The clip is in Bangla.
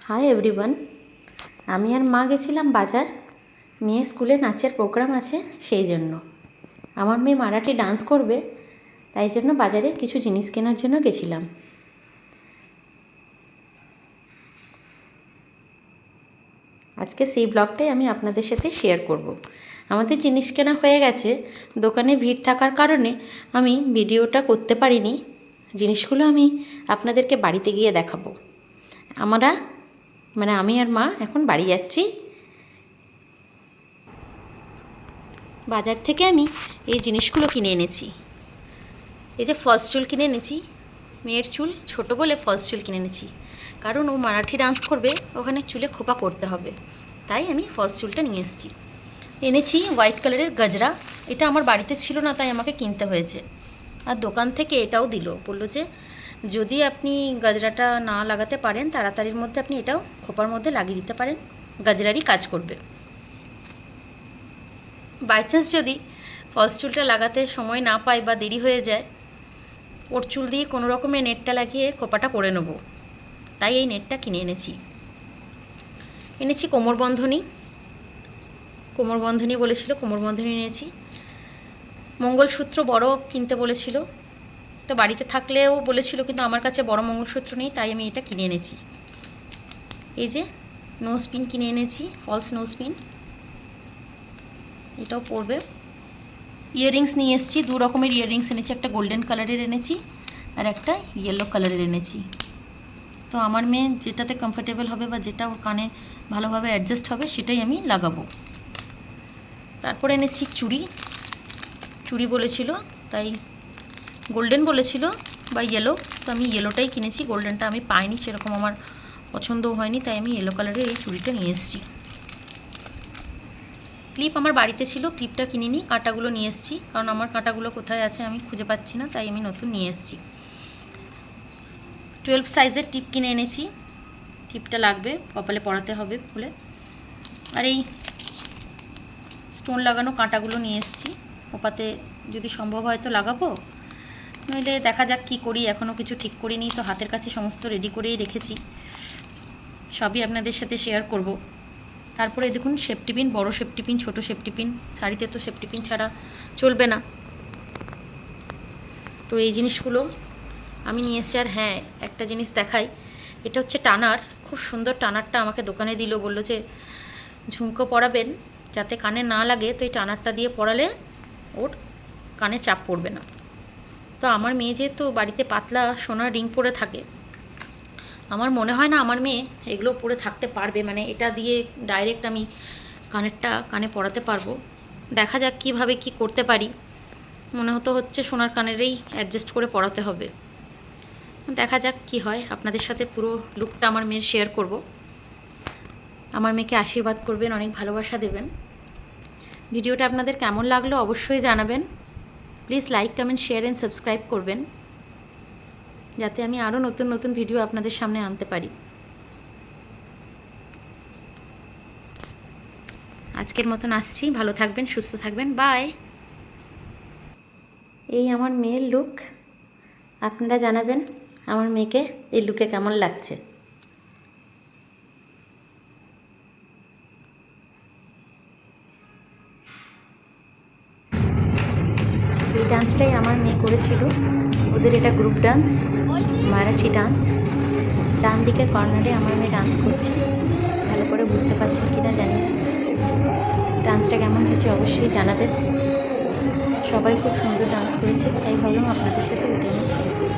হাই এভরিওয়ান, আমি আর মা গেছিলাম বাজার। মেয়ে স্কুলে নাচের প্রোগ্রাম আছে, সেই জন্য। আমার মেয়ে মারাঠি ডান্স করবে, তাই জন্য বাজারে কিছু জিনিস কেনার জন্য গেছিলাম। আজকে সেই ব্লগটাই আমি আপনাদের সাথে শেয়ার করব। আমাদের জিনিস কেনা হয়ে গেছে, দোকানে ভিড় থাকার কারণে আমি ভিডিওটা করতে পারিনি। জিনিসগুলো আমি আপনাদেরকে বাড়িতে গিয়ে দেখাবো। আমি আর মা এখন বাড়ি যাচ্ছি। বাজার থেকে আমি এই জিনিসগুলো কিনে এনেছি। এই যে ফলস চুল কিনে এনেছি, মেয়ের চুল ছোট বলে ফলস চুল কিনে এনেছি, কারণ ও মারাঠি ডান্স করবে, ওখানে চুলে খোপা করতে হবে, তাই আমি ফলস চুলটা নিয়ে এসেছি। এনেছি হোয়াইট কালারের গজরা, এটা আমার বাড়িতে ছিল না, তাই আমাকে কিনতে হয়েছে। আর দোকান থেকে এটাও দিল, বললো যে যদি আপনি গজরাটা না লাগাতে পারেন তাড়াতাড়ির মধ্যে, আপনি এটাও খোপার মধ্যে লাগিয়ে দিতে পারেন, গজরারই কাজ করবে। বাই চান্স যদি ফলস চুলটা লাগাতে সময় না পাই বা দেরি হয়ে যায়, ওর চুল দিয়ে কোনো রকমে নেটটা লাগিয়ে খোপাটা করে নেব, তাই এই নেটটা কিনে এনেছি কোমরবন্ধনী বলেছিল, কোমরবন্ধনী এনেছি। মঙ্গলসূত্র বড় কিনতে বলেছিল, তো বাড়িতে থাকলেও বলেছিল, কিন্তু আমার কাছে বড় মঙ্গলসূত্র নেই, তাই আমি এটা কিনে এনেছি। এই যে নোজ পিন কিনে এনেছি, ফলস নোজ পিন, এটাও পরবে। ইয়াররিংস নিয়ে এসেছি, দু রকমের ইয়াররিংস এনেছি, একটা গোল্ডেন কালারের এনেছি আর একটা ইয়েলো কালারের এনেছি। তো আমার মেয়ে যেটাতে কমফোর্টেবল হবে বা যেটা ওর কানে ভালোভাবে অ্যাডজাস্ট হবে সেটাই আমি লাগাবো। তারপরে এনেছি চুড়ি বলেছিল, তাই গোল্ডেন বলেছিল বা ইয়েলো, তো আমি ইয়েলোটাই কিনেছি। গোল্ডেনটা আমি পাইনি, সেরকম আমার পছন্দও হয়নি, তাই আমি ইয়েলো কালারের এই চুড়িটা নিয়ে এসেছি। ক্লিপ আমার বাড়িতে ছিল, ক্লিপটা কিনিনি, কাঁটাগুলো নিয়ে এসেছি, কারণ আমার কাঁটাগুলো কোথায় আছে আমি খুঁজে পাচ্ছি না, তাই আমি নতুন নিয়ে এসেছি। 12 সাইজের টিপ কিনে এনেছি, টিপটা লাগবে, কপালে পরাতে হবে বলে। আর এই স্টোন লাগানো কাঁটাগুলো নিয়ে এসেছি, খোপাতে যদি সম্ভব হয় তো লাগাবো, নইলে দেখা যাক কী করি, এখনও কিছু ঠিক করিনি। তো হাতের কাছে সমস্ত রেডি করেই রেখেছি, সবই আপনাদের সাথে শেয়ার করব। তারপরে দেখুন সেফটি পিন, বড় সেফটি পিন, ছোটো সেফটি পিন, শাড়িতে তো সেফটি পিন ছাড়া চলবে না। তো এই জিনিসগুলো আমি নিয়ে এসেছি। আর হ্যাঁ, একটা জিনিস দেখাই, এটা হচ্ছে টানার, খুব সুন্দর টানারটা আমাকে দোকানে দিল, বললো যে ঝুমকো পরাবেন যাতে কানে না লাগে, তো এই টানারটা দিয়ে পরালে ওর কানে চাপ পড়বে না। তো আমার মেয়ে যেহেতু বাড়িতে পাতলা সোনার রিং পরে থাকে, আমার মনে হয় না আমার মেয়ে এগুলো পরে থাকতে পারবে, মানে এটা দিয়ে ডাইরেক্ট আমি কানে পরাতে পারবো। দেখা যাক কীভাবে কি করতে পারি। মনে হচ্ছে সোনার কানেরই অ্যাডজাস্ট করে পরাতে হবে। দেখা যাক কি হয়, আপনাদের সাথে পুরো লুকটা আমার মেয়ের শেয়ার করব। আমার মেয়েকে আশীর্বাদ করবেন, অনেক ভালোবাসা দেবেন। ভিডিওটা আপনাদের কেমন লাগলো অবশ্যই জানাবেন। Please like, comment, share and subscribe করবেন, যাতে আমি আরও নতুন নতুন ভিডিও আপনাদের সামনে আনতে পারি। আজকের মতন আসছি, ভালো থাকবেন, সুস্থ থাকবেন, বাই। এই আমার মেয়ের লুক, আপনারা জানাবেন আমার মেয়েকে এই লুকে কেমন লাগছে। এই ডান্সটাই আমার মেয়ে করেছিল, ওদের এটা গ্রুপ ডান্স, মারাঠি ডান্স। ডান দিকের কর্নারে আমার মেয়ে ডান্স করছে, ভালো করে বুঝতে পারছেন কিনা জানি না। ডান্সটা কেমন হয়েছে অবশ্যই জানাবেন। সবাই খুব সুন্দর ডান্স করেছে, তাই ভাবলাম আপনাদের সাথে ওটা নিয়ে শেয়ার করি।